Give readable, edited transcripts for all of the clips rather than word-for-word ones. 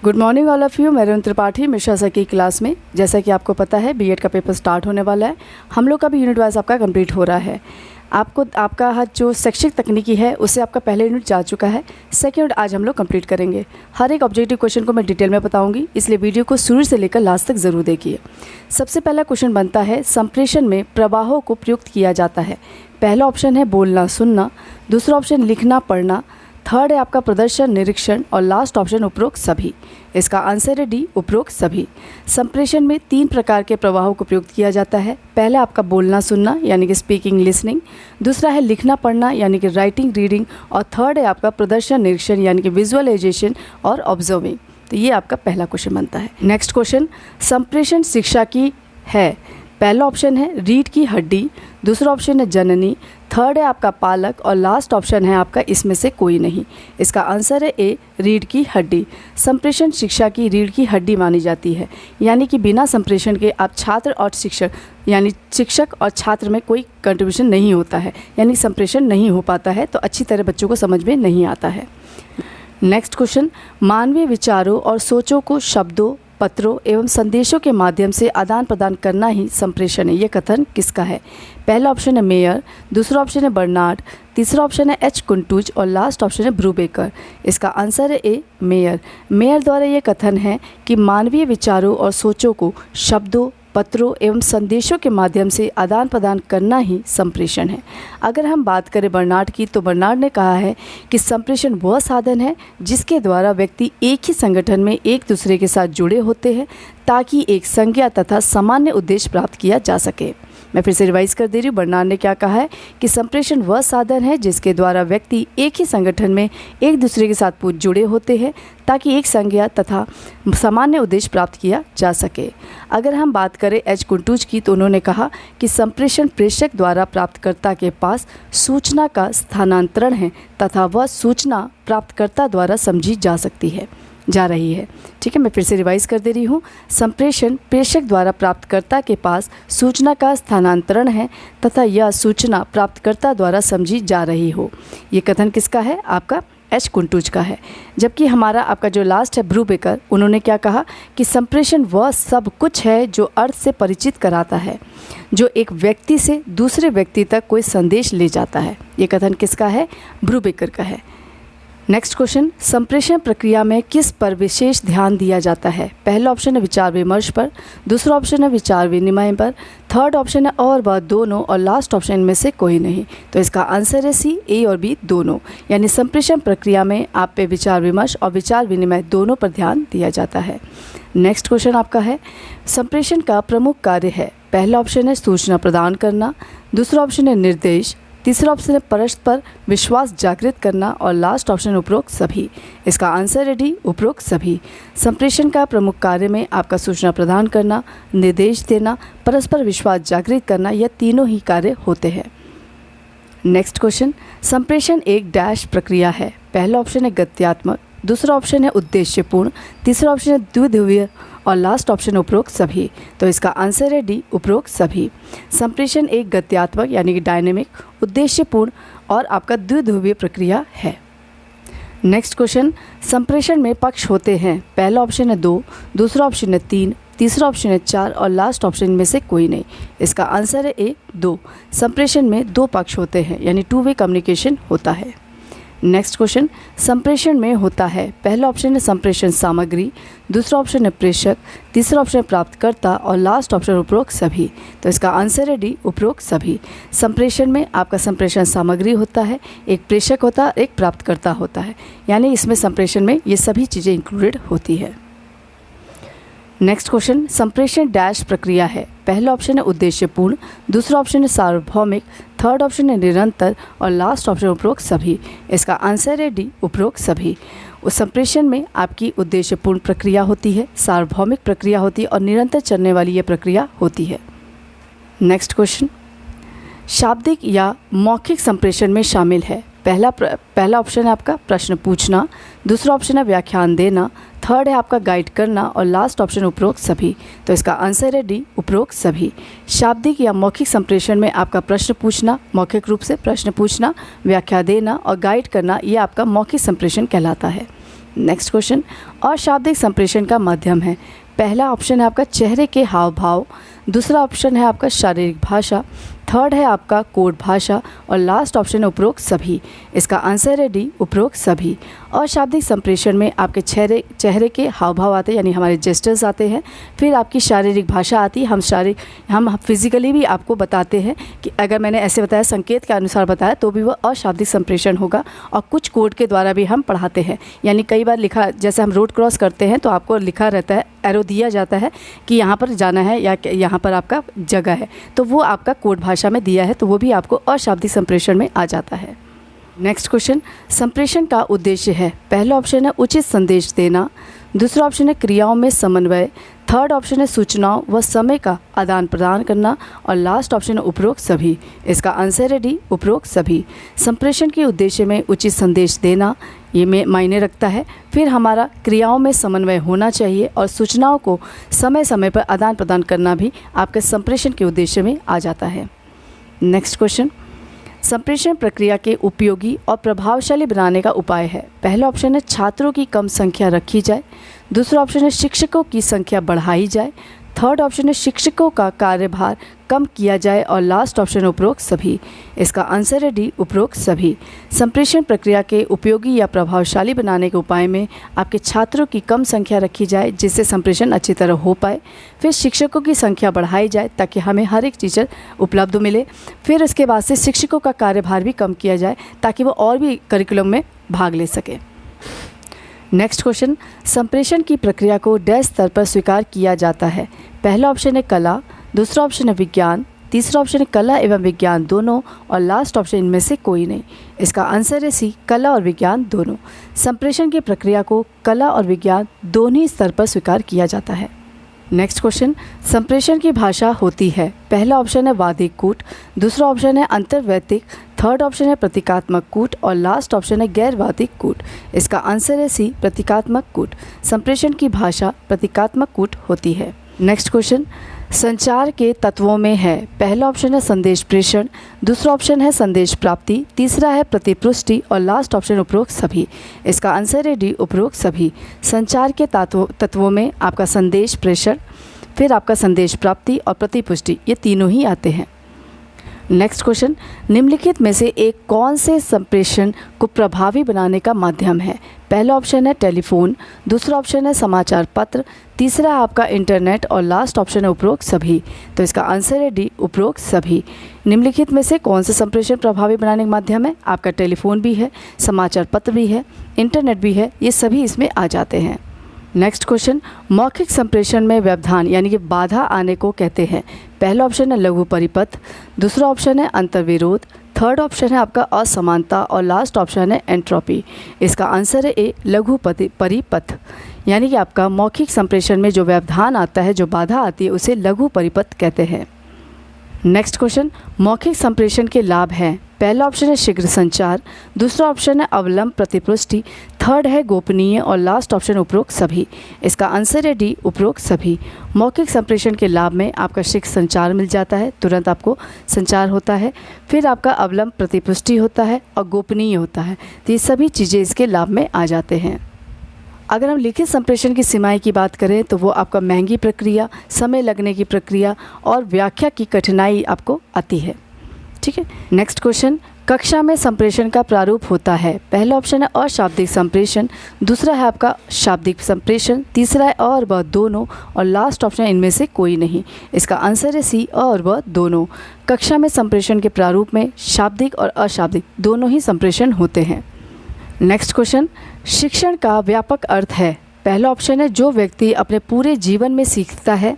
Good morning all of you. मैं Arun Tripathi Mishra sir की class में। जैसा कि आपको पता है बीएड का पेपर स्टार्ट होने वाला है। हम लोग का भी यूनिट वाइज आपका कंप्लीट हो रहा है। आपका जो शैक्षिक तकनीकी है उससे आपका पहले यूनिट जा चुका है, सेकेंड यूनिट आज हम लोग कंप्लीट करेंगे। हर एक ऑब्जेक्टिव क्वेश्चन को मैं डिटेल में बताऊंगी, इसलिए वीडियो को शुरू से लेकर लास्ट तक ज़रूर देखिए। सबसे पहला क्वेश्चन बनता है, संप्रेषण में प्रवाहों को प्रयुक्त किया जाता है। पहला ऑप्शन है बोलना सुनना, दूसरा ऑप्शन लिखना पढ़ना, थर्ड है आपका प्रदर्शन निरीक्षण और लास्ट ऑप्शन उपरोक्त सभी। इसका आंसर है डी, उपरोक्त सभी। संप्रेषण में 3 प्रकार के प्रवाहों को प्रयुक्त किया जाता है। पहला आपका बोलना सुनना यानी कि स्पीकिंग लिसनिंग, दूसरा है लिखना पढ़ना यानी कि राइटिंग रीडिंग और थर्ड है आपका प्रदर्शन निरीक्षण यानी कि विजुअलाइजेशन और ऑब्जर्विंग। तो ये आपका पहला क्वेश्चन बनता है। नेक्स्ट क्वेश्चन, संप्रेषण शिक्षा की है। पहला ऑप्शन है रीढ़ की हड्डी, दूसरा ऑप्शन है जननी, थर्ड है आपका पालक और लास्ट ऑप्शन है आपका इसमें से कोई नहीं। इसका आंसर है ए, रीढ़ की हड्डी। संप्रेषण शिक्षा की रीढ़ की हड्डी मानी जाती है, यानी कि बिना संप्रेषण के आप छात्र और शिक्षक यानी शिक्षक और छात्र में कोई कंट्रीब्यूशन नहीं होता है, यानी संप्रेषण नहीं हो पाता है, तो अच्छी तरह बच्चों को समझ में नहीं आता है। नेक्स्ट क्वेश्चन, मानवीय विचारों और सोचों को शब्दों पत्रों एवं संदेशों के माध्यम से आदान प्रदान करना ही संप्रेषण है। ये कथन किसका है? पहला ऑप्शन है मेयर, दूसरा ऑप्शन है बर्नार्ड, तीसरा ऑप्शन है एच कुंटूज और लास्ट ऑप्शन है ब्रूबेकर। इसका आंसर है ए, मेयर। मेयर द्वारा ये कथन है कि मानवीय विचारों और सोचों को शब्दों पत्रों एवं संदेशों के माध्यम से आदान प्रदान करना ही संप्रेषण है। अगर हम बात करें बर्नार्ड की, तो बर्नार्ड ने कहा है कि संप्रेषण वह साधन है जिसके द्वारा व्यक्ति एक ही संगठन में एक दूसरे के साथ जुड़े होते हैं ताकि एक संज्ञा तथा सामान्य उद्देश्य प्राप्त किया जा सके। मैं फिर से रिवाइज कर दे रही हूँ। बर्नार्ड ने क्या कहा है कि संप्रेषण वह साधन है जिसके द्वारा व्यक्ति एक ही संगठन में एक दूसरे के साथ जुड़े होते हैं ताकि एक संज्ञा तथा सामान्य उद्देश्य प्राप्त किया जा सके। अगर हम बात करें एच कुंटूज की, तो उन्होंने कहा कि संप्रेषण प्रेषक द्वारा प्राप्तकर्ता के पास सूचना का स्थानांतरण है तथा वह सूचना प्राप्तकर्ता द्वारा समझी जा रही है। ठीक है, मैं फिर से रिवाइज कर दे रही हूँ। संप्रेषण प्रेषक द्वारा प्राप्तकर्ता के पास सूचना का स्थानांतरण है तथा यह सूचना प्राप्तकर्ता द्वारा समझी जा रही हो। ये कथन किसका है? आपका एच कुंटूज का है। जबकि हमारा आपका जो लास्ट है ब्रूबेकर, उन्होंने क्या कहा कि संप्रेषण वह सब कुछ है जो अर्थ से परिचित कराता है, जो एक व्यक्ति से दूसरे व्यक्ति तक कोई संदेश ले जाता है। ये कथन किसका है? ब्रूबेकर का है। नेक्स्ट क्वेश्चन, संप्रेषण प्रक्रिया में किस पर विशेष ध्यान दिया जाता है? पहला ऑप्शन है विचार विमर्श पर, दूसरा ऑप्शन है विचार विनिमय पर, थर्ड ऑप्शन है और वह दोनों और लास्ट ऑप्शन में से कोई नहीं। तो इसका आंसर है सी, ए और बी दोनों। यानी संप्रेषण प्रक्रिया में आप पे विचार विमर्श और विचार विनिमय दोनों पर ध्यान दिया जाता है। नेक्स्ट क्वेश्चन आपका है, संप्रेषण का प्रमुख कार्य है। पहला ऑप्शन है सूचना प्रदान करना, दूसरा ऑप्शन है निर्देश, तीसरा ऑप्शन है परस्पर विश्वास जागृत करना और लास्ट ऑप्शन उपरोक्त सभी। इसका आंसर है डी, उपरोक्त सभी। संप्रेषण का प्रमुख कार्य में आपका सूचना प्रदान करना, निर्देश देना, परस्पर विश्वास जागृत करना, यह तीनों ही कार्य होते हैं। नेक्स्ट क्वेश्चन, संप्रेषण एक डैश प्रक्रिया है। पहला ऑप्शन है गत्यात्मक, दूसरा ऑप्शन है उद्देश्यपूर्ण, तीसरा ऑप्शन है द्विध्रुवीय और लास्ट ऑप्शन उपरोक्त सभी। तो इसका आंसर है डी, उपरोक्त सभी। संप्रेषण एक गत्यात्मक यानी कि डायनेमिक, उद्देश्यपूर्ण और आपका द्विध्रुवीय प्रक्रिया है। नेक्स्ट क्वेश्चन, संप्रेषण में पक्ष होते हैं। पहला ऑप्शन है 2, दूसरा ऑप्शन है 3, तीसरा ऑप्शन है 4 और लास्ट ऑप्शन में से कोई नहीं। इसका आंसर है ए, 2। संप्रेषण में 2 पक्ष होते हैं यानी 2 वे कम्युनिकेशन होता है। नेक्स्ट क्वेश्चन, संप्रेषण में होता है। पहला ऑप्शन है संप्रेषण सामग्री, दूसरा ऑप्शन है प्रेषक, तीसरा ऑप्शन है प्राप्तकर्ता और लास्ट ऑप्शन उपरोक्त सभी। तो इसका आंसर है डी, उपरोक्त सभी। संप्रेषण में आपका संप्रेषण सामग्री होता है, एक प्रेषक होता है, एक प्राप्तकर्ता होता है, यानी इसमें संप्रेषण में ये सभी चीज़ें इंक्लूडेड होती है। नेक्स्ट क्वेश्चन, संप्रेषण डैश प्रक्रिया है। पहला ऑप्शन है उद्देश्यपूर्ण, दूसरा ऑप्शन है सार्वभौमिक, थर्ड ऑप्शन है निरंतर और लास्ट ऑप्शन उपरोक्त सभी। इसका आंसर है डी, उपरोक्त सभी। उस संप्रेषण में आपकी उद्देश्यपूर्ण प्रक्रिया होती है, सार्वभौमिक प्रक्रिया होती है और निरंतर चलने वाली ये प्रक्रिया होती है। नेक्स्ट क्वेश्चन, शाब्दिक या मौखिक संप्रेषण में शामिल है। पहला ऑप्शन है आपका प्रश्न पूछना, दूसरा ऑप्शन है व्याख्यान देना, थर्ड है आपका गाइड करना और लास्ट ऑप्शन उपरोक्त सभी। तो इसका आंसर है डी, उपरोक्त सभी। शाब्दिक या मौखिक संप्रेषण में आपका प्रश्न पूछना, मौखिक रूप से प्रश्न पूछना, व्याख्या देना और गाइड करना, ये आपका मौखिक संप्रेषण कहलाता है। नेक्स्ट क्वेश्चन, अशाब्दिक संप्रेषण का माध्यम है। पहला ऑप्शन है आपका चेहरे के हाव भाव, दूसरा ऑप्शन है आपका शारीरिक भाषा, थर्ड है आपका कोड भाषा और लास्ट ऑप्शन है उपरोक्त सभी। इसका आंसर है डी, उपरोक्त सभी। अशाब्दिक संप्रेषण में आपके चेहरे के हाव भाव आते हैं, यानी हमारे जेस्टर्स आते हैं, फिर आपकी शारीरिक भाषा आती है, हम फिजिकली भी आपको बताते हैं कि अगर मैंने ऐसे बताया, संकेत के अनुसार बताया, तो भी वह अशाब्दिक संप्रेषण होगा। और कुछ कोड के द्वारा भी हम पढ़ाते हैं, यानी कई बार लिखा, जैसे हम रोड क्रॉस करते हैं तो आपको लिखा रहता है, एरो दिया जाता है कि यहाँ पर जाना है या यहाँ पर आपका जगह है, तो वो आपका कोड भाषा में दिया है, तो वो भी आपको अशाब्दिक संप्रेषण में आ जाता है। नेक्स्ट क्वेश्चन, संप्रेषण का उद्देश्य है। पहला ऑप्शन है उचित संदेश देना, दूसरा ऑप्शन है क्रियाओं में समन्वय, थर्ड ऑप्शन है सूचनाओं व समय का आदान प्रदान करना और लास्ट ऑप्शन है उपरोक्त सभी। इसका आंसर है डी, उपरोक्त सभी। संप्रेषण के उद्देश्य में उचित संदेश देना ये में मायने रखता है, फिर हमारा क्रियाओं में समन्वय होना चाहिए और सूचनाओं को समय समय पर आदान प्रदान करना भी आपके संप्रेषण के उद्देश्य में आ जाता है। नेक्स्ट क्वेश्चन, संप्रेषण प्रक्रिया के उपयोगी और प्रभावशाली बनाने का उपाय है। पहला ऑप्शन है छात्रों की कम संख्या रखी जाए, दूसरा ऑप्शन है शिक्षकों की संख्या बढ़ाई जाए, थर्ड ऑप्शन है शिक्षकों का कार्यभार कम किया जाए और लास्ट ऑप्शन है उपरोक्त सभी। इसका आंसर है डी, उपरोक्त सभी। संप्रेषण प्रक्रिया के उपयोगी या प्रभावशाली बनाने के उपाय में आपके छात्रों की कम संख्या रखी जाए जिससे संप्रेषण अच्छी तरह हो पाए, फिर शिक्षकों की संख्या बढ़ाई जाए ताकि हमें हर एक टीचर उपलब्ध मिले, फिर उसके बाद से शिक्षकों का कार्यभार भी कम किया जाए ताकि वो और भी करिकुलम में भाग ले सके। नेक्स्ट क्वेश्चन, संप्रेषण की प्रक्रिया को डैश स्तर पर स्वीकार किया जाता है। पहला ऑप्शन है कला, दूसरा ऑप्शन है विज्ञान, तीसरा ऑप्शन है कला एवं विज्ञान दोनों और लास्ट ऑप्शन इनमें से कोई नहीं। इसका आंसर है सी, कला और विज्ञान दोनों। संप्रेषण की प्रक्रिया को कला और विज्ञान दोनों ही स्तर पर स्वीकार किया जाता है। नेक्स्ट क्वेश्चन, संप्रेषण की भाषा होती है। पहला ऑप्शन है वादिक कूट, दूसरा ऑप्शन है अंतर्वैदिक, थर्ड ऑप्शन है प्रतीकात्मक कूट और लास्ट ऑप्शन है गैर वादिक कूट। इसका आंसर है सी, प्रतीकात्मक कूट। संप्रेषण की भाषा प्रतीकात्मक कूट होती है। नेक्स्ट क्वेश्चन, संचार के तत्वों में है। पहला ऑप्शन है संदेश प्रेषण, दूसरा ऑप्शन है संदेश प्राप्ति, तीसरा है प्रतिपुष्टि और लास्ट ऑप्शन उपरोक्त सभी। इसका आंसर है डी, उपरोक्त सभी। संचार के तत्वों में आपका संदेश प्रेषण, फिर आपका संदेश प्राप्ति और प्रतिपुष्टि, ये तीनों ही आते हैं। नेक्स्ट क्वेश्चन, निम्नलिखित में से एक कौन से संप्रेषण को प्रभावी बनाने का माध्यम है। पहला ऑप्शन है टेलीफोन, दूसरा ऑप्शन है समाचार पत्र, तीसरा है आपका इंटरनेट और लास्ट ऑप्शन है उपरोक्त सभी। तो इसका आंसर है डी, उपरोक्त सभी। निम्नलिखित में से कौन सा संप्रेषण प्रभावी बनाने का माध्यम है। आपका टेलीफोन भी है, समाचार पत्र भी है, इंटरनेट भी है, ये सभी इसमें आ जाते हैं। नेक्स्ट क्वेश्चन, मौखिक संप्रेषण में व्यवधान यानी कि बाधा आने को कहते हैं। पहला ऑप्शन है लघु परिपथ, दूसरा ऑप्शन है अंतर्विरोध, थर्ड ऑप्शन है आपका असमानता और लास्ट ऑप्शन है एंट्रोपी। इसका आंसर है ए, लघु परिपथ। यानी कि आपका मौखिक संप्रेषण में जो व्यवधान आता है, जो बाधा आती है, उसे लघु परिपथ कहते हैं। नेक्स्ट क्वेश्चन, मौखिक संप्रेषण के लाभ हैं। पहला ऑप्शन है शीघ्र संचार, दूसरा ऑप्शन है अवलंब प्रतिपुष्टि, थर्ड है गोपनीय और लास्ट ऑप्शन उपरोक्त सभी। इसका आंसर है डी, उपरोक्त सभी। मौखिक संप्रेषण के लाभ में आपका शीघ्र संचार मिल जाता है, तुरंत आपको संचार होता है, फिर आपका अवलंब प्रतिपुष्टि होता है और गोपनीय होता है। तो ये सभी चीज़ें इसके लाभ में आ जाते हैं। अगर हम लिखित संप्रेषण की सीमाएं की बात करें तो वो आपका महंगी प्रक्रिया, समय लगने की प्रक्रिया और व्याख्या की कठिनाई आपको आती है। ठीक है। नेक्स्ट क्वेश्चन, कक्षा में संप्रेषण का प्रारूप होता है। पहला ऑप्शन है अशाब्दिक संप्रेषण, दूसरा है आपका शाब्दिक संप्रेषण, तीसरा है और व दोनों और लास्ट ऑप्शन इनमें से कोई नहीं। इसका आंसर है सी, और व दोनों। कक्षा में संप्रेषण के प्रारूप में शाब्दिक और अशाब्दिक दोनों ही संप्रेषण होते हैं। नेक्स्ट क्वेश्चन, शिक्षण का व्यापक अर्थ है। पहला ऑप्शन है जो व्यक्ति अपने पूरे जीवन में सीखता है,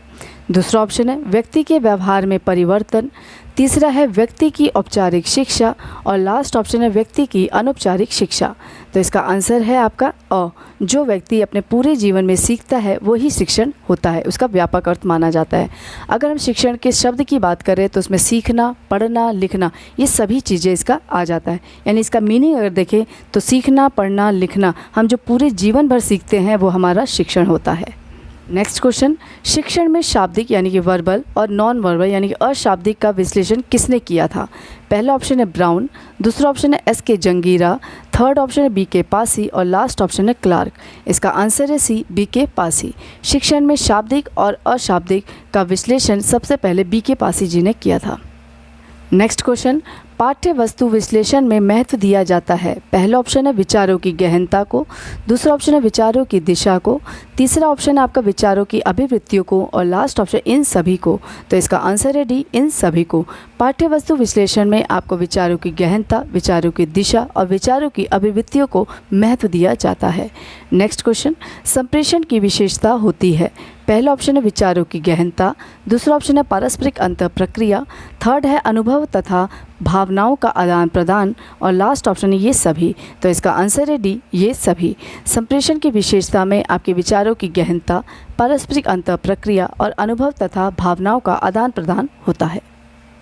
दूसरा ऑप्शन है व्यक्ति के व्यवहार में परिवर्तन, तीसरा है व्यक्ति की औपचारिक शिक्षा और लास्ट ऑप्शन है व्यक्ति की अनौपचारिक शिक्षा। तो इसका आंसर है आपका अ, जो व्यक्ति अपने पूरे जीवन में सीखता है वही शिक्षण होता है, उसका व्यापक अर्थ माना जाता है। अगर हम शिक्षण के शब्द की बात करें तो उसमें सीखना, पढ़ना, लिखना, ये सभी चीज़ें इसका आ जाता है। यानी इसका मीनिंग अगर देखें तो सीखना, पढ़ना, लिखना, हम जो पूरे जीवन भर सीखते हैं वो हमारा शिक्षण होता है। नेक्स्ट क्वेश्चन, शिक्षण में शाब्दिक यानी कि वर्बल और नॉन वर्बल यानी कि अशाब्दिक का विश्लेषण किसने किया था? पहला ऑप्शन है ब्राउन, दूसरा ऑप्शन है एस के जंगीरा, थर्ड ऑप्शन है बी के पासी और लास्ट ऑप्शन है क्लार्क। इसका आंसर है सी, बी के पासी। शिक्षण में शाब्दिक और अशाब्दिक का विश्लेषण सबसे पहले बी के पासी जी ने किया था। नेक्स्ट क्वेश्चन, पाठ्य वस्तु विश्लेषण में महत्व दिया जाता है। पहला ऑप्शन है विचारों की गहनता को, दूसरा ऑप्शन है विचारों की दिशा को, तीसरा ऑप्शन है आपका विचारों की अभिवृत्तियों को और लास्ट ऑप्शन इन सभी को। तो इसका आंसर है डी, इन सभी को। पाठ्य वस्तु विश्लेषण में आपको विचारों की गहनता, विचारों की दिशा और विचारों की अभिवृत्तियों को महत्व दिया जाता है। नेक्स्ट क्वेश्चन, संप्रेषण की विशेषता होती है। पहला ऑप्शन है विचारों की गहनता, दूसरा ऑप्शन है पारस्परिक अंतर प्रक्रिया, थर्ड है अनुभव तथा भावनाओं का आदान प्रदान और लास्ट ऑप्शन है ये सभी। तो इसका आंसर है डी, ये सभी। संप्रेषण की विशेषता में आपके विचारों की गहनता, पारस्परिक अंतर प्रक्रिया और अनुभव तथा भावनाओं का आदान प्रदान होता है।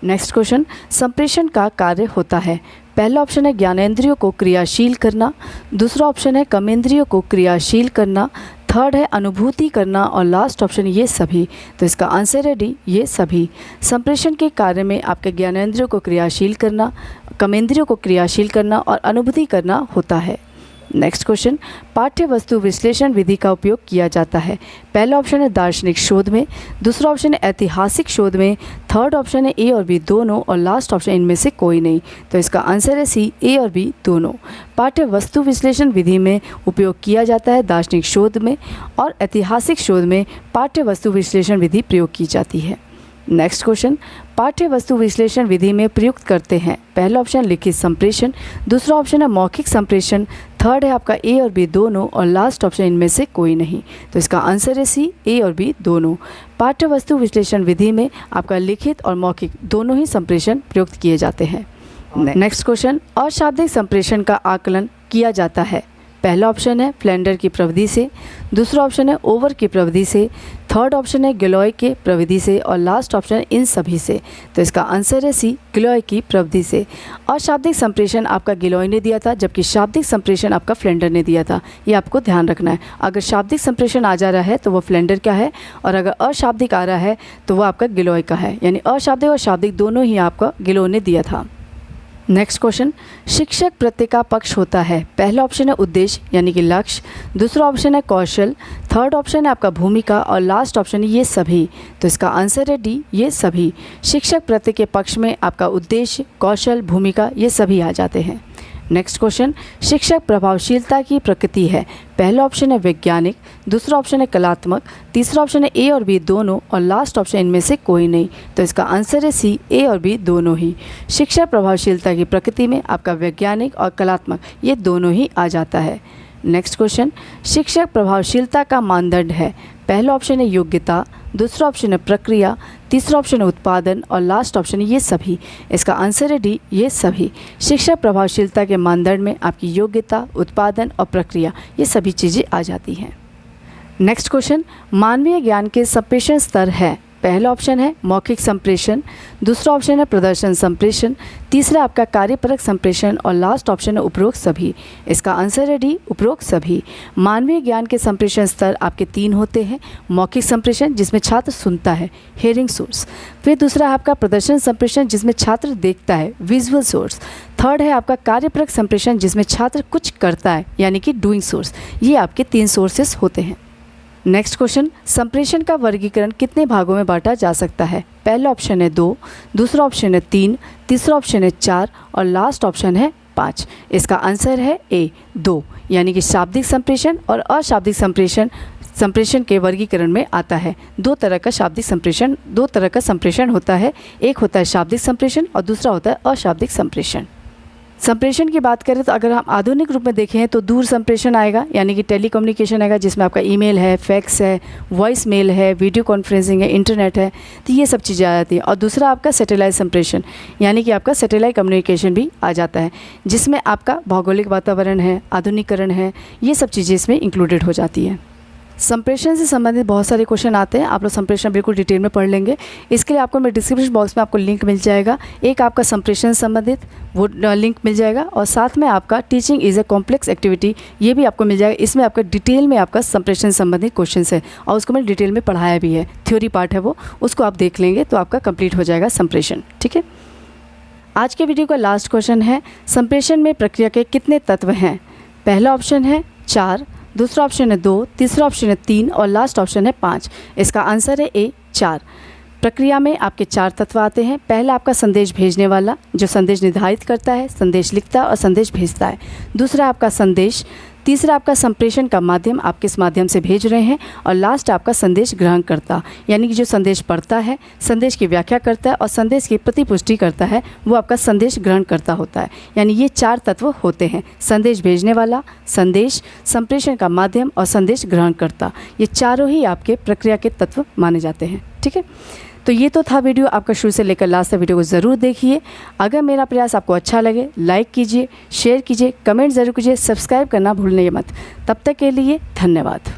नेक्स्ट क्वेश्चन, संप्रेषण का कार्य होता है। पहला ऑप्शन है ज्ञानेंद्रियों को क्रियाशील करना, दूसरा ऑप्शन है कर्मेंद्रियों को क्रियाशील करना, थर्ड है अनुभूति करना और लास्ट ऑप्शन ये सभी। तो इसका आंसर है डी, ये सभी। संप्रेषण के कार्य में आपके ज्ञानेंद्रियों को क्रियाशील करना, कर्मेंद्रियों को क्रियाशील करना और अनुभूति करना होता है। नेक्स्ट क्वेश्चन, पाठ्य वस्तु विश्लेषण विधि का उपयोग किया जाता है। पहला ऑप्शन है दार्शनिक शोध में, दूसरा ऑप्शन है ऐतिहासिक शोध में, थर्ड ऑप्शन है ए और बी दोनों और लास्ट ऑप्शन इनमें से कोई नहीं। तो इसका आंसर है सी, ए और बी दोनों। पाठ्य वस्तु विश्लेषण विधि में उपयोग किया जाता है दार्शनिक शोध में और ऐतिहासिक शोध में पाठ्य वस्तु विश्लेषण विधि प्रयोग की जाती है। नेक्स्ट क्वेश्चन, पाठ्य वस्तु विश्लेषण विधि में प्रयुक्त करते हैं। पहला ऑप्शन लिखित संप्रेषण, दूसरा ऑप्शन है मौखिक संप्रेषण, थर्ड है आपका ए और बी दोनों और लास्ट ऑप्शन इनमें से कोई नहीं। तो इसका आंसर है सी, ए और बी दोनों। पाठ्य वस्तु विश्लेषण विधि में आपका लिखित और मौखिक दोनों ही संप्रेषण प्रयुक्त किए जाते हैं। नेक्स्ट क्वेश्चन, अशाब्दिक संप्रेषण का आकलन किया जाता है। पहला ऑप्शन है फ्लेंडर की प्रविधि से, दूसरा ऑप्शन है ओवर की प्रविधि से, थर्ड ऑप्शन है गिलॉय के प्रविधि से और लास्ट ऑप्शन इन सभी से। तो इसका आंसर है सी, गिलॉय की प्रविधि से। अशाब्दिक संप्रेषण आपका गिलॉय ने दिया था, जबकि शाब्दिक संप्रेषण आपका फ्लेंडर ने दिया था। ये आपको ध्यान रखना है। अगर शाब्दिक संप्रेषण आ जा रहा है तो वो फ्लेंडर का है और अगर अशाब्दिक आ रहा है तो वो आपका गिलॉय का है, यानी अशाब्दिक और शाब्दिक दोनों ही आपका गिलॉय ने दिया था। नेक्स्ट क्वेश्चन, शिक्षक प्रत्यय का पक्ष होता है। पहला ऑप्शन है उद्देश्य यानी कि लक्ष्य, दूसरा ऑप्शन है कौशल, थर्ड ऑप्शन है आपका भूमिका और लास्ट ऑप्शन है ये सभी। तो इसका आंसर है डी, ये सभी। शिक्षक प्रत्यय के पक्ष में आपका उद्देश्य, कौशल, भूमिका ये सभी आ जाते हैं। नेक्स्ट क्वेश्चन, शिक्षक प्रभावशीलता की प्रकृति है। पहला ऑप्शन है वैज्ञानिक, दूसरा ऑप्शन है कलात्मक, तीसरा ऑप्शन है ए और बी दोनों और लास्ट ऑप्शन इनमें से कोई नहीं। तो इसका आंसर है सी, ए और बी दोनों ही। शिक्षक प्रभावशीलता की प्रकृति में आपका वैज्ञानिक और कलात्मक ये दोनों ही आ जाता है। नेक्स्ट क्वेश्चन, शिक्षक प्रभावशीलता का मानदंड है। पहला ऑप्शन है योग्यता, दूसरा ऑप्शन है प्रक्रिया, तीसरा ऑप्शन है उत्पादन और लास्ट ऑप्शन है ये सभी। इसका आंसर है डी, ये सभी। शिक्षक प्रभावशीलता के मानदंड में आपकी योग्यता, उत्पादन और प्रक्रिया ये सभी चीज़ें आ जाती हैं। नेक्स्ट क्वेश्चन, मानवीय ज्ञान के संप्रेषण स्तर है। पहला ऑप्शन है मौखिक संप्रेषण, दूसरा ऑप्शन है प्रदर्शन संप्रेषण, तीसरा आपका कार्यपरक संप्रेषण और लास्ट ऑप्शन है उपरोक्त सभी। इसका आंसर है डी, उपरोक्त सभी। मानवीय ज्ञान के संप्रेषण स्तर आपके 3 होते हैं। मौखिक संप्रेषण जिसमें छात्र सुनता है, हेयरिंग सोर्स, फिर दूसरा है आपका प्रदर्शन संप्रेषण जिसमें छात्र देखता है, विजुअल सोर्स, थर्ड है आपका कार्यपरक संप्रेषण जिसमें छात्र कुछ करता है यानी कि डूइंग सोर्स। ये आपके 3 सोर्सेस होते हैं। नेक्स्ट क्वेश्चन, संप्रेषण का वर्गीकरण कितने भागों में बांटा जा सकता है। पहला ऑप्शन है 2, दूसरा ऑप्शन है 3, तीसरा ऑप्शन है 4 और लास्ट ऑप्शन है 5। इसका आंसर है ए, 2, यानी कि शाब्दिक संप्रेषण और अशाब्दिक संप्रेषण के वर्गीकरण में आता है। 2 तरह का शाब्दिक संप्रेषण, 2 तरह का संप्रेषण होता है। एक होता है शाब्दिक संप्रेषण और दूसरा होता है अशाब्दिक संप्रेषण। संप्रेषण की बात करें तो अगर हम आधुनिक रूप में देखें तो दूर संप्रेषण आएगा, यानी कि टेलीकम्युनिकेशन आएगा जिसमें आपका ईमेल है, फैक्स है, वॉइस मेल है, वीडियो कॉन्फ्रेंसिंग है, इंटरनेट है, तो ये सब चीज़ें आ जाती हैं। और दूसरा आपका सैटेलाइट संप्रेषण, यानी कि आपका सैटेलाइट कम्युनिकेशन भी आ जाता है जिसमें आपका भौगोलिक वातावरण है, आधुनिकीकरण है, ये सब चीज़ें इसमें इंक्लूडेड हो जाती हैं। संप्रेषण से संबंधित बहुत सारे क्वेश्चन आते हैं। आप लोग संप्रेषण बिल्कुल डिटेल में पढ़ लेंगे। इसके लिए आपको मेरे डिस्क्रिप्शन बॉक्स में आपको लिंक मिल जाएगा। एक आपका संप्रेषण से संबंधित वो लिंक मिल जाएगा और साथ में आपका teaching is a complex activity ये भी आपको मिल जाएगा। इसमें आपका डिटेल में आपका संप्रेषण संबंधित क्वेश्चन है और उसको मैंने डिटेल में पढ़ाया भी है। थ्योरी पार्ट है वो, उसको आप देख लेंगे तो आपका कंप्लीट हो जाएगा संप्रेषण। ठीक है, आज के वीडियो का लास्ट क्वेश्चन है, संप्रेषण में प्रक्रिया के कितने तत्व हैं? पहला ऑप्शन है 4, दूसरा ऑप्शन है 2, तीसरा ऑप्शन है 3 और लास्ट ऑप्शन है 5। इसका आंसर है ए 4। प्रक्रिया में आपके 4 तत्व आते हैं। पहला आपका संदेश भेजने वाला जो संदेश निर्धारित करता है, संदेश लिखता है और संदेश भेजता है। दूसरा आपका संदेश। तीसरा आपका संप्रेषण का माध्यम, आप किस माध्यम से भेज रहे हैं। और लास्ट आपका संदेश ग्रहण करता, यानी कि जो संदेश पढ़ता है, संदेश की व्याख्या करता है और संदेश की प्रतिपुष्टि करता है, वो आपका संदेश ग्रहण करता होता है। यानी ये 4 तत्व होते हैं, संदेश भेजने वाला, संदेश, संप्रेषण का माध्यम और संदेश ग्रहण करता। ये चारों ही आपके प्रक्रिया के तत्व माने जाते हैं। ठीक है, तो ये तो था वीडियो। आपका शुरू से लेकर लास्ट तक वीडियो को ज़रूर देखिए। अगर मेरा प्रयास आपको अच्छा लगे, लाइक कीजिए, शेयर कीजिए, कमेंट ज़रूर कीजिए, सब्सक्राइब करना भूलने मत। तब तक के लिए धन्यवाद।